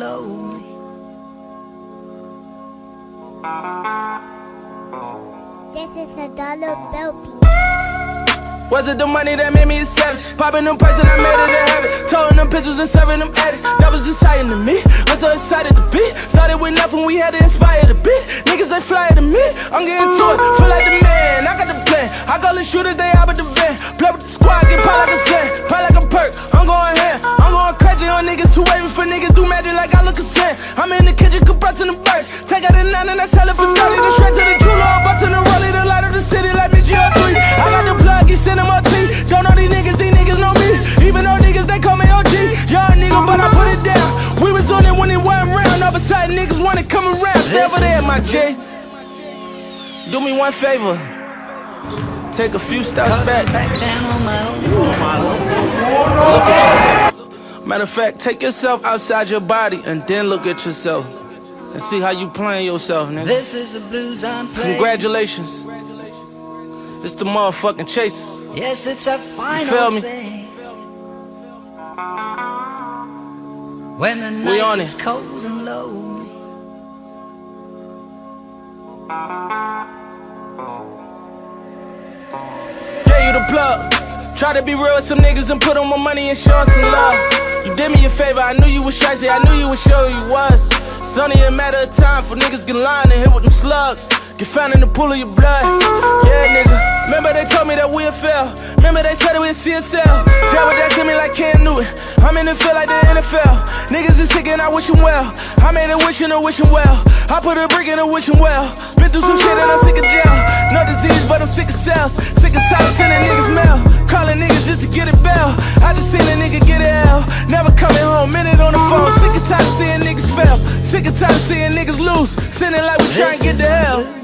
lonely. This is a dollar bill beat. Was it the money that made me a savage? Popping them prices, I made it a habit. Towing them pictures and serving them addicts. That was exciting to me. I'm so excited to be. Started with nothing, we had to inspire the beat. Niggas, they fly to me. I'm getting to it, feel like the man. I got the plan. I call the shooters, they out with the van. Play with the squad, get pop like a sand. Pop like a perk, I'm going ham. I'm going crazy on niggas, too wavy for niggas. Do magic like I look a sand. I'm in the kitchen, compressing the bird. Take out the 9 and I sell it for 30. Then straight to the jeweler, I'm busting the rollie. The light of the city like me GR3. I got the plug, he sending my tea. Don't know these niggas know me. Even though niggas, they call me OG. Young nigga, but I put it down. We was on it when it wasn't around. All of a sudden, niggas wanna come around. Stay over there, my J. Do me one favor. Take a few steps back. Look at yourself. Matter of fact, take yourself outside your body and then look at yourself. And see how you playing yourself, nigga. This is the blues I'm playing. Congratulations. It's the motherfucking Chasers. Yes, it's a final You feel me? thing. When the We on night is it. cold and lonely. Gave you the plug. Try to be real with some niggas and put on my money and show some love. You did me a favor, I knew you was shicey, I knew you would show you was. It's only a matter of time for niggas get lined and hit with them slugs. Get found in the pool of your blood. Yeah, nigga. Remember they told me that we'd fail. Remember they said it with CSL. That was that to me like Cam Newton. I'm in the field like the NFL. Niggas is sick and I wish them well. I made a wish and a wishing well. I put a brick in a wishing well. Been through some shit and I'm sick of jail. No disease, but I'm sick of cells. Sick of tired of sending niggas mail. Calling niggas just to get a bell. I just seen a nigga get a L. Never coming home, minute on the phone. Sick of tired of seeing niggas fail. Sick of tired of seeing niggas lose. Sending like we trying to get to hell.